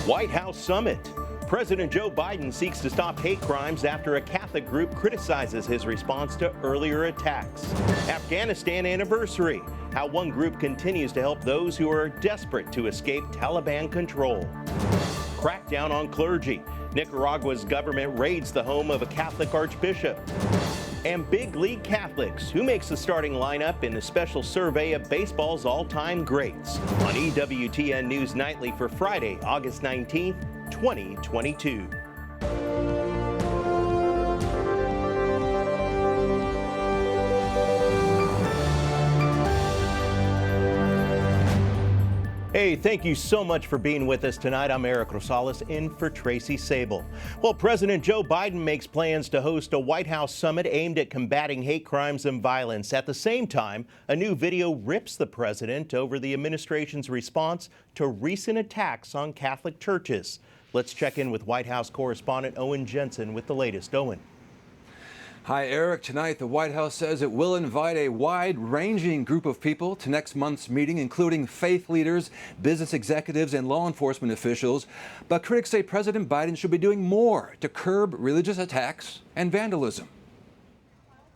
White House Summit. President Joe Biden seeks to stop hate crimes after a Catholic group criticizes his response to earlier attacks. Afghanistan anniversary. How one group continues to help those who are desperate to escape Taliban control. Crackdown on clergy. Nicaragua's government raids the home of a Catholic archbishop. And big league Catholics. Who makes the starting lineup in the special survey of baseball's all-time greats? On EWTN News Nightly for Friday, August 19th, 2022. Hey, thank you so much for being with us tonight. I'm Eric Rosales in for Tracy Sable. Well, President Joe Biden makes plans to host a White House summit aimed at combating hate crimes and violence. At the same time, a new video rips the president over the administration's response to recent attacks on Catholic churches. Let's check in with White House correspondent Owen Jensen with the latest. Owen. Hi, Eric. Tonight, the White House says it will invite a wide-ranging group of people to next month's meeting, including faith leaders, business executives, and law enforcement officials. But critics say President Biden should be doing more to curb religious attacks and vandalism.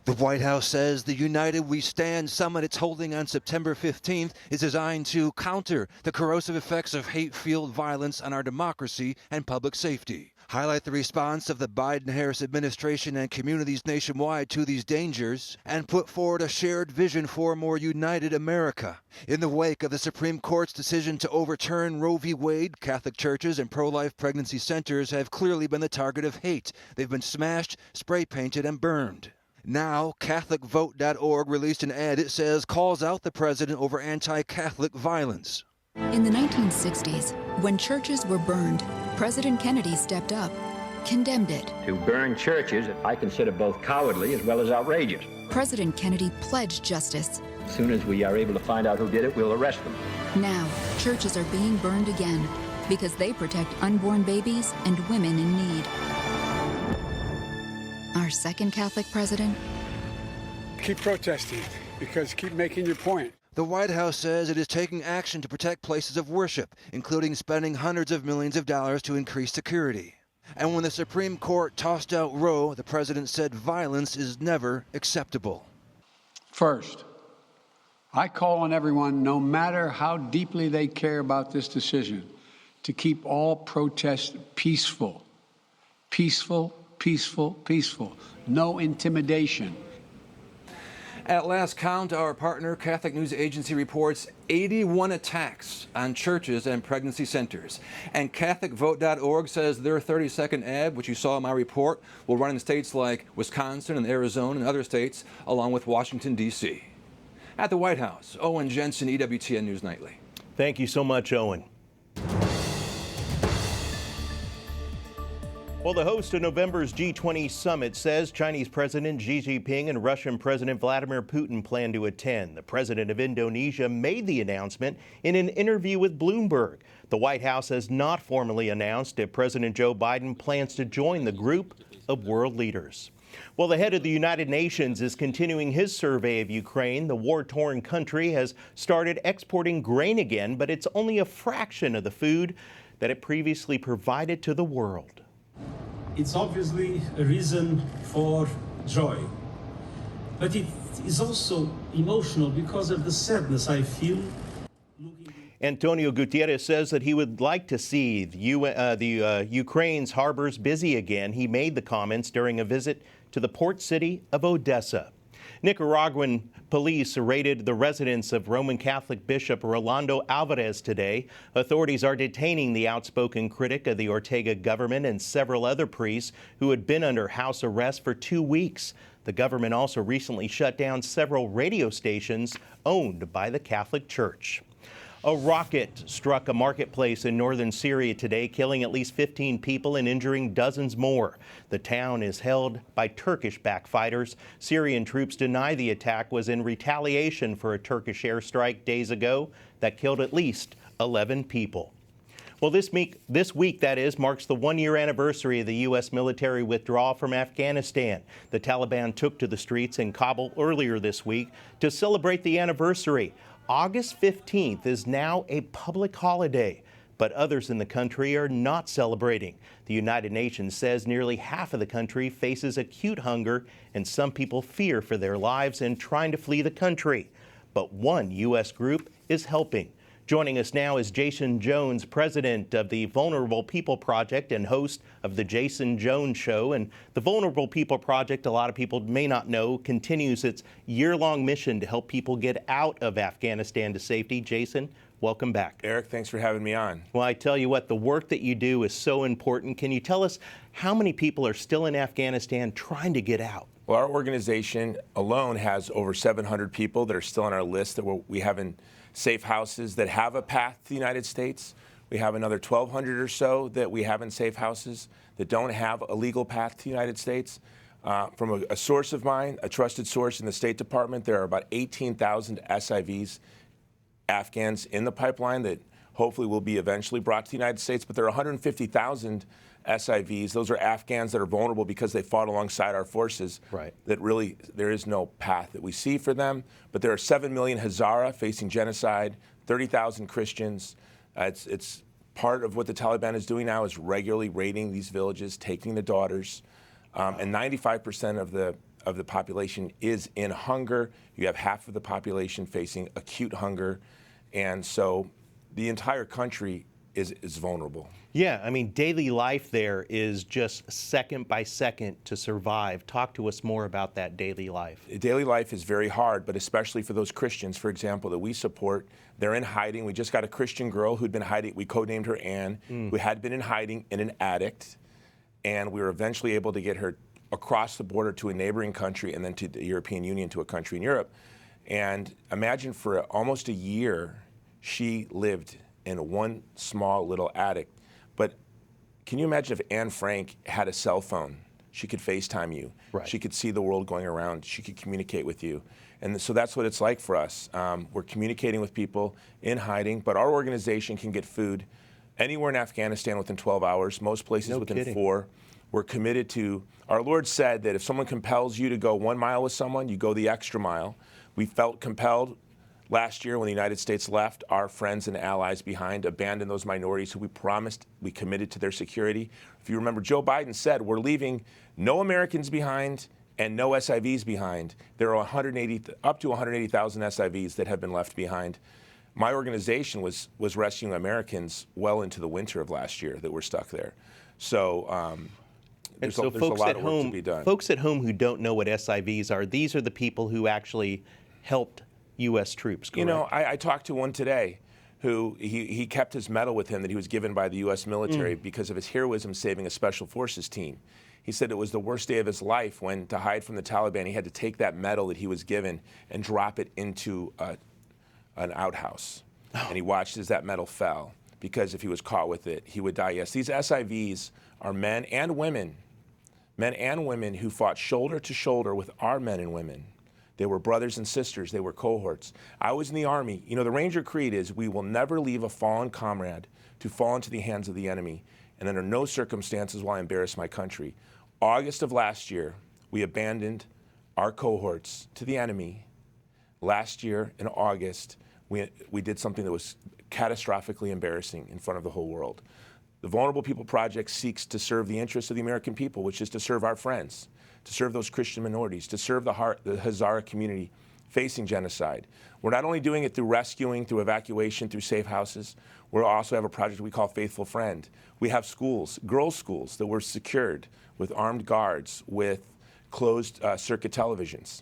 The White House says the United We Stand summit it's holding on September 15th is designed to counter the corrosive effects of hate-fueled violence on our democracy and public safety, highlight the response of the Biden-Harris administration and communities nationwide to these dangers, and put forward a shared vision for a more united America. In the wake of the Supreme Court's decision to overturn Roe v. Wade, Catholic churches and pro-life pregnancy centers have clearly been the target of hate. They've been smashed, spray-painted, and burned. Now, CatholicVote.org released an ad it says calls out the president over anti-Catholic violence. In the 1960s, when churches were burned, President Kennedy stepped up, condemned it. To burn churches, I consider both cowardly as well as outrageous. President Kennedy pledged justice. As soon as we are able to find out who did it, we'll arrest them. Now, churches are being burned again because they protect unborn babies and women in need. Our second Catholic president? Keep protesting, because keep making your point. The White House says it is taking action to protect places of worship, including spending hundreds of millions of dollars to increase security. And when the Supreme Court tossed out Roe, the president said violence is never acceptable. First, I call on everyone, no matter how deeply they care about this decision, to keep all protests peaceful. Peaceful, peaceful, peaceful. No intimidation. At last count, our partner Catholic News Agency reports 81 attacks on churches and pregnancy centers. And CatholicVote.org says their 30-second ad, which you saw in my report, will run in states like Wisconsin and Arizona and other states, along with Washington, D.C. At the White House, Owen Jensen, EWTN News Nightly. Thank you so much, Owen. Well, the host of November's G20 Summit says Chinese President Xi Jinping and Russian President Vladimir Putin plan to attend. The president of Indonesia made the announcement in an interview with Bloomberg. The White House has not formally announced if President Joe Biden plans to join the group of world leaders. Well, the head of the United Nations is continuing his survey of Ukraine. The war-torn country has started exporting grain again, but it's only a fraction of the food that it previously provided to the world. It's obviously a reason for joy, but it is also emotional because of the sadness I feel. Antonio Gutierrez says that he would like to see Ukraine's harbors busy again. He made the comments during a visit to the port city of Odessa. Nicaraguan police raided the residence of Roman Catholic Bishop Rolando Alvarez today. Authorities are detaining the outspoken critic of the Ortega government and several other priests who had been under house arrest for 2 weeks. The government also recently shut down several radio stations owned by the Catholic Church. A rocket struck a marketplace in northern Syria today, killing at least 15 people and injuring dozens more. The town is held by Turkish-backed fighters. Syrian troops deny the attack was in retaliation for a Turkish airstrike days ago that killed at least 11 people. Well, this week, marks the one-year anniversary of the U.S. military withdrawal from Afghanistan. The Taliban took to the streets in Kabul earlier this week to celebrate the anniversary. August 15th is now a public holiday. but others in the country are not celebrating. The United Nations says nearly half of the country faces acute hunger, and some people fear for their lives and trying to flee the country. But one U.S. group is helping. Joining us now is Jason Jones, president of the Vulnerable People Project and host of the Jason Jones Show. And the Vulnerable People Project, a lot of people may not know, continues its year-long mission to help people get out of Afghanistan to safety. Jason, welcome back. Eric, thanks for having me on. Well, I tell you what, the work that you do is so important. Can you tell us how many people are still in Afghanistan trying to get out? Well, our organization alone has over 700 people that are still on our list that we have in safe houses that have a path to the United States. We have another 1,200 or so that we have in safe houses that don't have a legal path to the United States. From a source of mine, a trusted source in the State Department, there are about 18,000 SIVs, Afghans in the pipeline that hopefully will be eventually brought to the United States, but there are 150,000 SIVs. Those are Afghans that are vulnerable because they fought alongside our forces. Right. That really, there is no path that we see for them. But there are 7 million Hazara facing genocide, 30,000 Christians. It's part of what the Taliban is doing now is regularly raiding these villages, taking the daughters. And 95% of the population is in hunger. You have half of the population facing acute hunger. And so the entire country is vulnerable. Yeah, I mean, daily life there is just second by second to survive. Talk to us more about that daily life. Daily life is very hard, but especially for those Christians, for example, that we support. They're in hiding. We just got a Christian girl who'd been hiding. We codenamed her Anne, who had been in hiding in an attic. And we were eventually able to get her across the border to a neighboring country and then to the European Union, to a country in Europe. And imagine for almost a year, she lived in one small little attic. But can you imagine if Anne Frank had a cell phone? She could FaceTime you. Right. She could see the world going around. She could communicate with you. And so that's what it's like for us. We're communicating with people in hiding, but our organization can get food anywhere in Afghanistan within 12 hours, most places within 4. We're committed to, our Lord said that if someone compels you to go 1 mile with someone, you go the extra mile. We felt compelled last year when the United States left our friends and allies behind, abandoned those minorities who we promised, we committed to their security. If you remember, Joe Biden said, we're leaving no Americans behind and no SIVs behind. There are up to 180,000 SIVs that have been left behind. My organization was rescuing Americans well into the winter of last year that were stuck there. So there's a lot of work to be done. Folks at home who don't know what SIVs are, these are the people who actually helped U.S. troops, correct? You know, I talked to one today who he kept his medal with him that he was given by the U.S. military because of his heroism saving a special forces team. He said it was the worst day of his life when, to hide from the Taliban, he had to take that medal that he was given and drop it into an outhouse. And he watched as that medal fell, because if he was caught with it, he would die. Yes, these SIVs are men and women who fought shoulder to shoulder with our men and women. They were brothers and sisters. They were cohorts. I was in the Army. You know, the Ranger Creed is, we will never leave a fallen comrade to fall into the hands of the enemy, and under no circumstances will I embarrass my country. August of last year, we abandoned our cohorts to the enemy. Last year, in August, we did something that was catastrophically embarrassing in front of the whole world. The Vulnerable People Project seeks to serve the interests of the American people, which is to serve our friends, to serve those Christian minorities, to serve the Hazara community facing genocide. We're not only doing it through rescuing, through evacuation, through safe houses. We also have a project we call Faithful Friend. We have schools, girls' schools, that were secured with armed guards, with closed circuit televisions.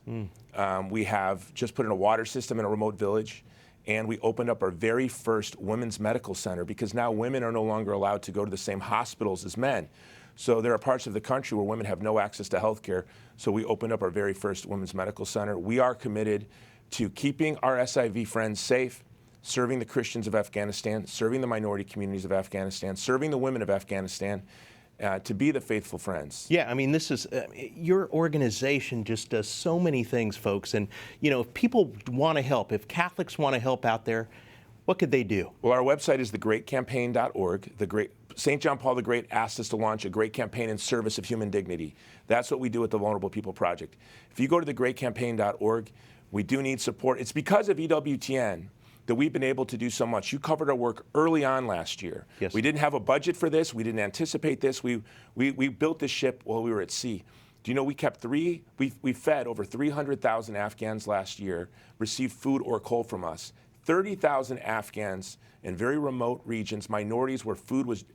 We have just put in a water system in a remote village. And we opened up our very first women's medical center, because now women are no longer allowed to go to the same hospitals as men. So there are parts of the country where women have no access to health care. So we opened up our very first women's medical center. We are committed to keeping our SIV friends safe, serving the Christians of Afghanistan, serving the minority communities of Afghanistan, serving the women of Afghanistan, to be the faithful friends. Yeah, I mean, this is, your organization just does so many things, folks. And, you know, if people want to help, if Catholics want to help out there, what could they do? Well, our website is thegreatcampaign.org. St. John Paul the Great asked us to launch a great campaign in service of human dignity. That's what we do at the Vulnerable People Project. If you go to thegreatcampaign.org, we do need support. It's because of EWTN that we've been able to do so much. You covered our work early on last year. Yes. We didn't have a budget for this. We didn't anticipate this. We built this ship while we were at sea. Do you know we fed over 300,000 Afghans last year, received food or coal from us. 30,000 Afghans in very remote regions, minorities where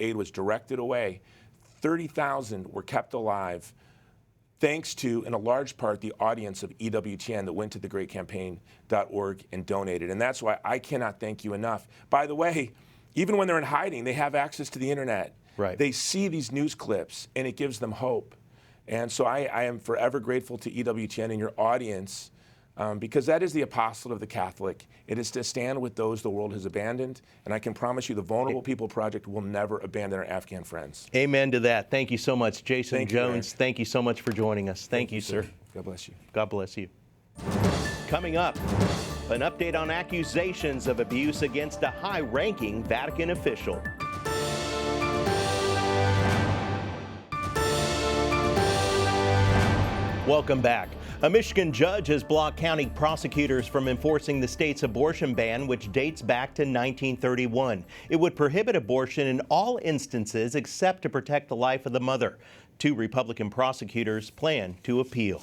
aid was directed away. 30,000 were kept alive thanks to, in a large part, the audience of EWTN that went to thegreatcampaign.org and donated. And that's why I cannot thank you enough. By the way, even when they're in hiding, they have access to the internet. Right. They see these news clips, and it gives them hope. And so I am forever grateful to EWTN and your audience, because that is the apostle of the Catholic. It is to stand with those the world has abandoned. And I can promise you the Vulnerable People Project will never abandon our Afghan friends. Amen to that. Thank you so much, Jason Thank you, Jones. Eric. Thank you so much for joining us. Thank you, sir. God bless you. God bless you. Coming up, an update on accusations of abuse against a high-ranking Vatican official. Welcome back. A Michigan judge has blocked county prosecutors from enforcing the state's abortion ban, which dates back to 1931. It would prohibit abortion in all instances except to protect the life of the mother. 2 Republican prosecutors plan to appeal.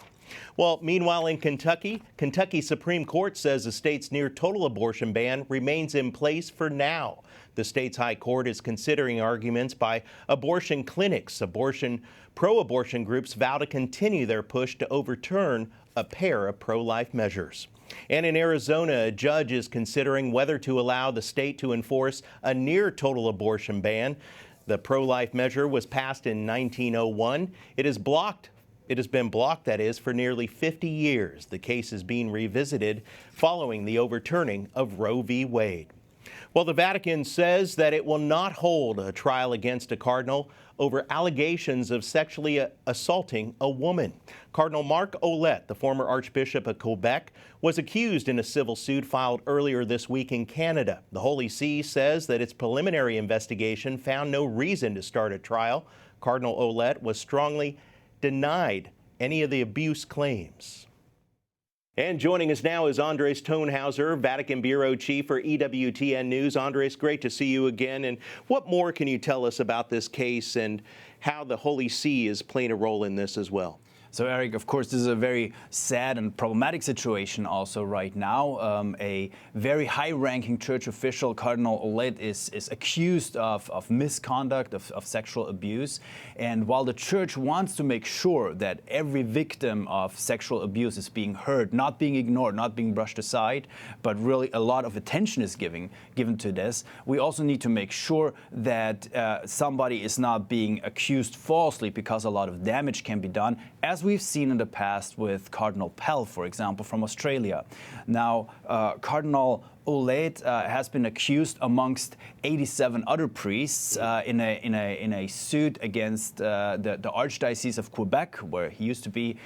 Well, meanwhile in Kentucky Supreme Court says the state's near-total abortion ban remains in place for now. The state's high court is considering arguments by abortion clinics. Pro-abortion groups vow to continue their push to overturn a pair of pro-life measures. And in Arizona, a judge is considering whether to allow the state to enforce a near-total abortion ban. The pro-life measure was passed in 1901. It has been blocked, that is, for nearly 50 years. The case is being revisited following the overturning of Roe v. Wade. Well, the Vatican says that it will not hold a trial against a cardinal over allegations of sexually assaulting a woman. Cardinal Marc Ouellet, the former Archbishop of Quebec, was accused in a civil suit filed earlier this week in Canada. The Holy See says that its preliminary investigation found no reason to start a trial. Cardinal Ouellet was strongly denied any of the abuse claims. And joining us now is Andreas Thonhauser, Vatican Bureau Chief for EWTN News. Andreas, great to see you again. And what more can you tell us about this case and how the Holy See is playing a role in this as well? So, Eric, of course, this is a very sad and problematic situation also right now. A very high-ranking church official, Cardinal Ouellet, is accused of misconduct, of sexual abuse. And while the church wants to make sure that every victim of sexual abuse is being heard, not being ignored, not being brushed aside, but really a lot of attention is given to this, we also need to make sure that somebody is not being accused falsely, because a lot of damage can be done, as we've seen in the past with Cardinal Pell, for example, from Australia. Now, Cardinal Ouellet has been accused amongst 87 other priests in a suit against the Archdiocese of Quebec, where he used to be,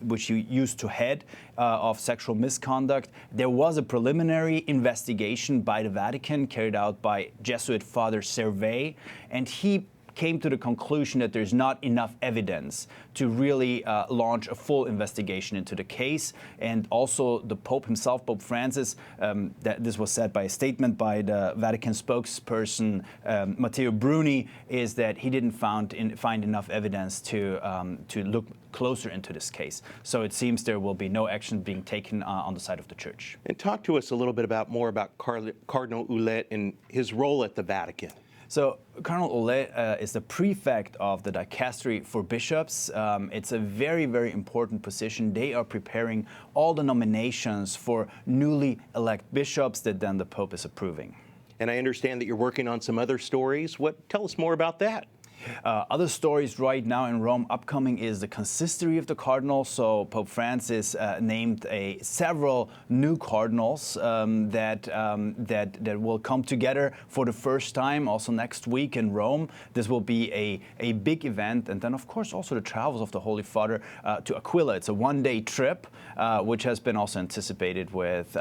which he used to head, of sexual misconduct. There was a preliminary investigation by the Vatican carried out by Jesuit Father Servet, and he came to the conclusion that there's not enough evidence to really launch a full investigation into the case. And also the Pope himself, Pope Francis, that this was said by a statement by the Vatican spokesperson, Matteo Bruni, is that he didn't find enough evidence to look closer into this case. So it seems there will be no action being taken on the side of the Church. And talk to us a little bit more about Cardinal Ouellet and his role at the Vatican. So Cardinal Ouellet is the prefect of the dicastery for bishops. It's a very, very important position. They are preparing all the nominations for newly elected bishops that then the Pope is approving. And I understand that you're working on some other stories. Tell us more about that. Other stories right now in Rome upcoming is the consistory of the cardinals. So Pope Francis named several new cardinals that will come together for the first time also next week in Rome. This will be a big event. And then, of course, also the travels of the Holy Father to Aquila. It's a one-day trip, which has been also anticipated with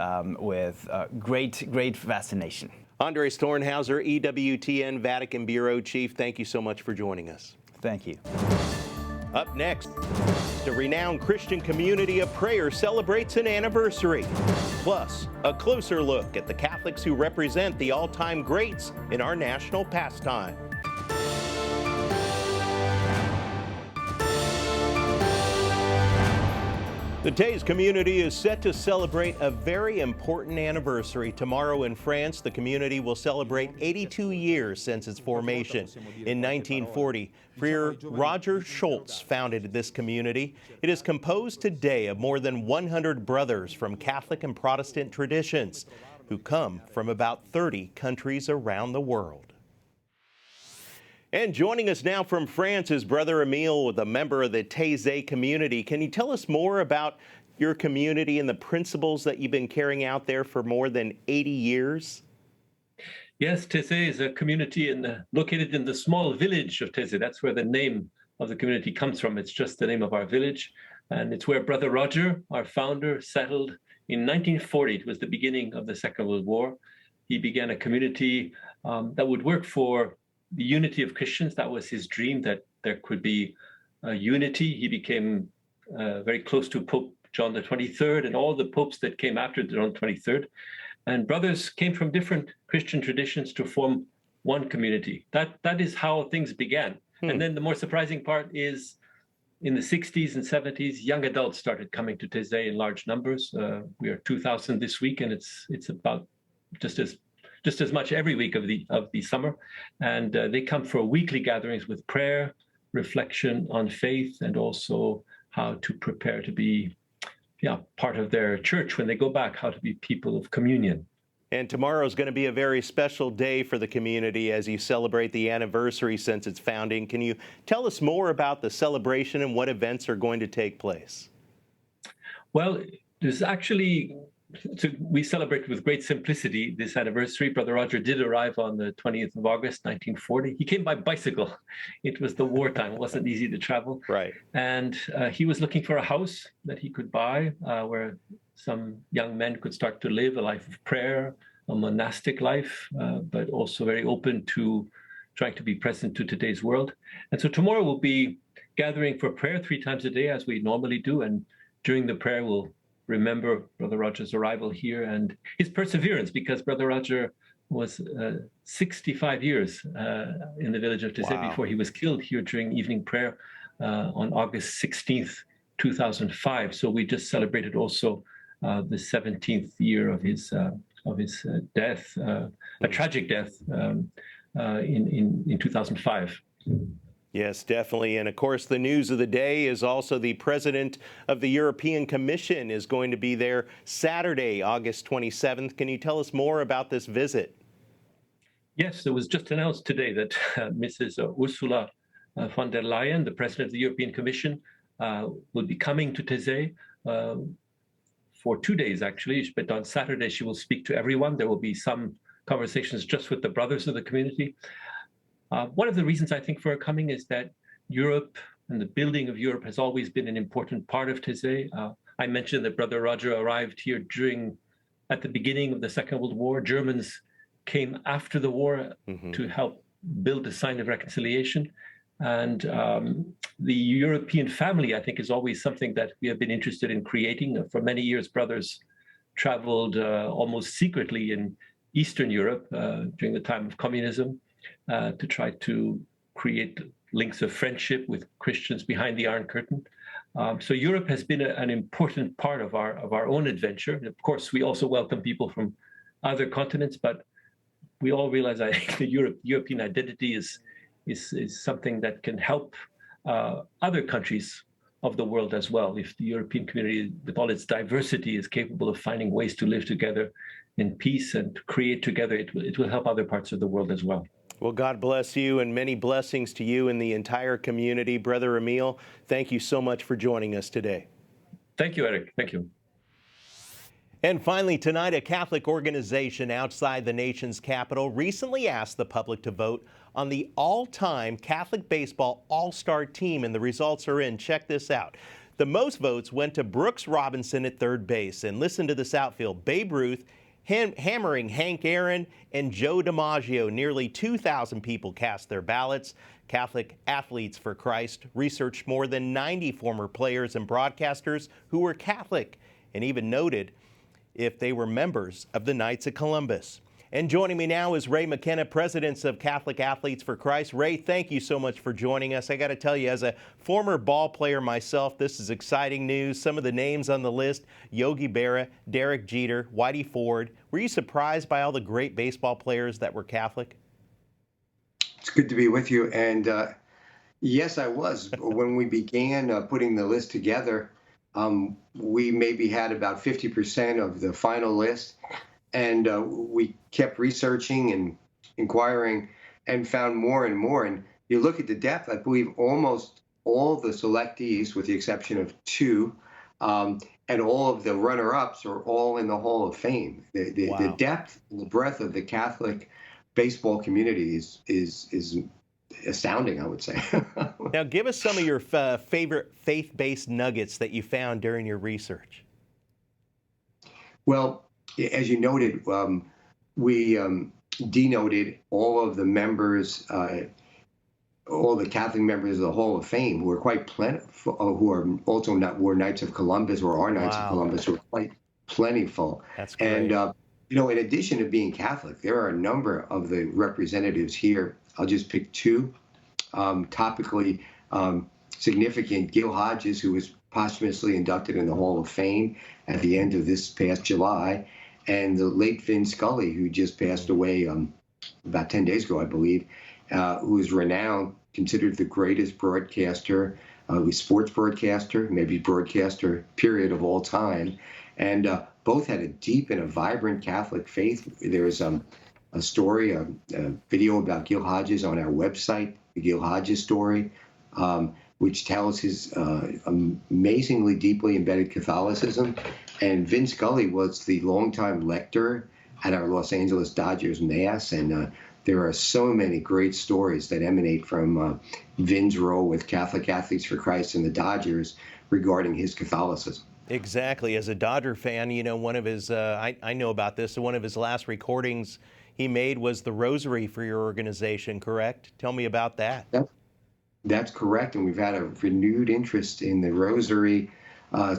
great fascination. Andreas Thonhauser, EWTN Vatican Bureau Chief, thank you so much for joining us. Thank you. Up next, the renowned Christian community of prayer celebrates an anniversary. Plus, a closer look at the Catholics who represent the all-time greats in our national pastime. The Taize community is set to celebrate a very important anniversary. Tomorrow in France, the community will celebrate 82 years since its formation. In 1940, Friar Roger Schultz founded this community. It is composed today of more than 100 brothers from Catholic and Protestant traditions who come from about 30 countries around the world. And joining us now from France is Brother Emile, a member of the Taize community. Can you tell us more about your community and the principles that you've been carrying out there for more than 80 years? Yes, Taize is a community located in the small village of Taize. That's where the name of the community comes from. It's just the name of our village. And it's where Brother Roger, our founder, settled in 1940. It was the beginning of the Second World War. He began a community that would work for the unity of Christians. That was his dream, that there could be unity. He became very close to Pope John the 23rd and all the popes that came after John 23rd. And brothers came from different Christian traditions to form one community. That is how things began. And then the more surprising part is in the 60s and 70s, young adults started coming to Taize in large numbers. We are 2,000 this week, and it's about just as much every week of the summer. And they come for weekly gatherings with prayer, reflection on faith, and also how to prepare to be part of their church when they go back, how to be people of communion. And tomorrow is going to be a very special day for the community as you celebrate the anniversary since its founding. Can you tell us more about the celebration and what events are going to take place? Well, there's actually... we celebrate with great simplicity this anniversary. Brother Roger did arrive on the 20th of August, 1940. He came by bicycle. It was the wartime. It wasn't easy to travel. Right. And he was looking for a house that he could buy where some young men could start to live a life of prayer, a monastic life, but also very open to trying to be present to today's world. And so tomorrow we'll be gathering for prayer 3 times a day as we normally do. And during the prayer, we'll remember Brother Roger's arrival here and his perseverance, because Brother Roger was 65 years in the village of Taize before he was killed here during evening prayer on August 16th, 2005. So we just celebrated also the 17th year of his death, a tragic death in 2005. Yes, definitely. And of course, the news of the day is also the president of the European Commission is going to be there Saturday, August 27th. Can you tell us more about this visit? Yes, it was just announced today that Mrs. Ursula von der Leyen, the president of the European Commission, will be coming to Taize for 2 days, actually. But on Saturday, she will speak to everyone. There will be some conversations just with the brothers of the community. One of the reasons I think for her coming is that Europe and the building of Europe has always been an important part of Taize. I mentioned that Brother Roger arrived here at the beginning of the Second World War. Germans came after the war to help build a sign of reconciliation. And the European family, I think, is always something that we have been interested in creating. For many years, brothers traveled almost secretly in Eastern Europe during the time of communism. To try to create links of friendship with Christians behind the Iron Curtain. So Europe has been an important part of our own adventure. And of course, we also welcome people from other continents, but we all realize that the European identity is something that can help other countries of the world as well. If the European community, with all its diversity, is capable of finding ways to live together in peace and to create together, it will help other parts of the world as well. Well, God bless you and many blessings to you and the entire community. Brother Emile, thank you so much for joining us today. Thank you, Eric. Thank you. And finally, tonight, a Catholic organization outside the nation's capital recently asked the public to vote on the all-time Catholic baseball all-star team, and the results are in. Check this out. The most votes went to Brooks Robinson at third base, and listen to this outfield: Babe Ruth, hammering Hank Aaron and Joe DiMaggio. Nearly 2,000 people cast their ballots. Catholic Athletes for Christ researched more than 90 former players and broadcasters who were Catholic and even noted if they were members of the Knights of Columbus. And joining me now is Ray McKenna, president of Catholic Athletes for Christ. Ray, thank you so much for joining us. I got to tell you, as a former ball player myself, this is exciting news. Some of the names on the list: Yogi Berra, Derek Jeter, Whitey Ford. Were you surprised by all the great baseball players that were Catholic? It's good to be with you. And yes, I was. When we began putting the list together, we maybe had about 50% of the final list. And we kept researching and inquiring and found more and more. And you look at the depth, I believe almost all the selectees, with the exception of two, and all of the runner-ups are all in the Hall of Fame. The depth and the breadth of the Catholic baseball community is astounding, I would say. Now, give us some of your favorite faith-based nuggets that you found during your research. Well, as you noted, we denoted all of the members, all the Catholic members of the Hall of Fame, who are quite plentiful, who are also were Knights of Columbus or are Knights of Columbus, who are quite plentiful. That's great. And in addition to being Catholic, there are a number of the representatives here. I'll just pick two. Topically significant: Gil Hodges, who was posthumously inducted in the Hall of Fame at the end of this past July, and the late Vin Scully, who just passed away about 10 days ago, I believe, who is renowned, considered the greatest broadcaster, sports broadcaster, maybe broadcaster, period, of all time. And both had a deep and a vibrant Catholic faith. There's a story, a video about Gil Hodges on our website, the Gil Hodges story, which tells his amazingly deeply embedded Catholicism. And Vin Scully was the longtime lector at our Los Angeles Dodgers Mass. And there are so many great stories that emanate from Vin's role with Catholic Athletes for Christ and the Dodgers regarding his Catholicism. Exactly. As a Dodger fan, one of his, I know about this, one of his last recordings he made was the Rosary for your organization, correct? Tell me about that. That's correct, and we've had a renewed interest in the Rosary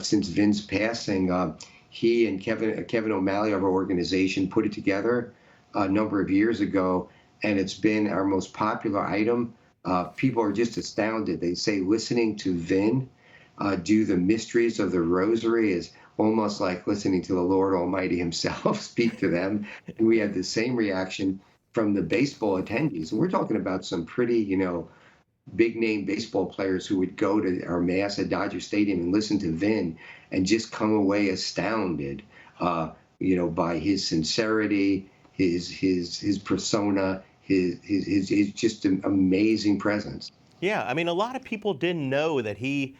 since Vin's passing. He and Kevin O'Malley of our organization put it together a number of years ago, and it's been our most popular item. People are just astounded. They say listening to Vin do the mysteries of the Rosary is almost like listening to the Lord Almighty himself speak to them. And we had the same reaction from the baseball attendees. And we're talking about some pretty, big name baseball players who would go to our Mass at Dodger Stadium and listen to Vin and just come away astounded, by his sincerity, his persona, his just an amazing presence. Yeah, I mean, a lot of people didn't know that he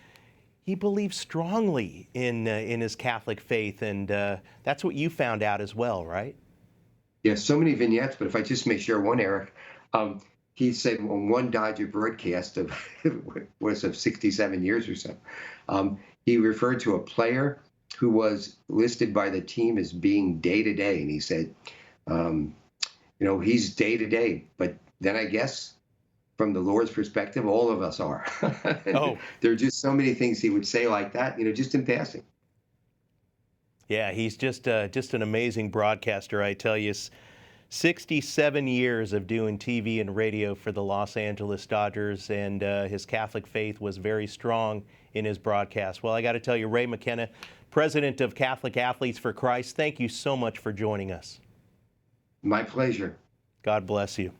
believed strongly in his Catholic faith, and that's what you found out as well, right? Yeah, so many vignettes, but if I just may share one, Eric, he said on one Dodger broadcast of 67 years or so, he referred to a player who was listed by the team as being day-to-day, and he said, he's day-to-day, but then I guess from the Lord's perspective, all of us are. There are just so many things he would say like that, just in passing. Yeah, he's just an amazing broadcaster, I tell you. 67 years of doing TV and radio for the Los Angeles Dodgers, and his Catholic faith was very strong in his broadcast. Well, I got to tell you, Ray McKenna, president of Catholic Athletes for Christ, thank you so much for joining us. My pleasure. God bless you.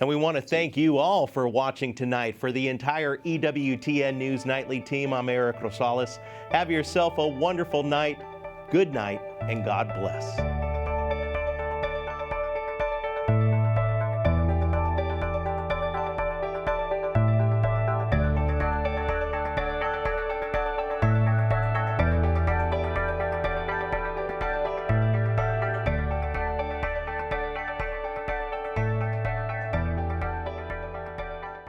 And we want to thank you all for watching tonight. For the entire EWTN News Nightly team, I'm Eric Rosales. Have yourself a wonderful night. Good night, and God bless.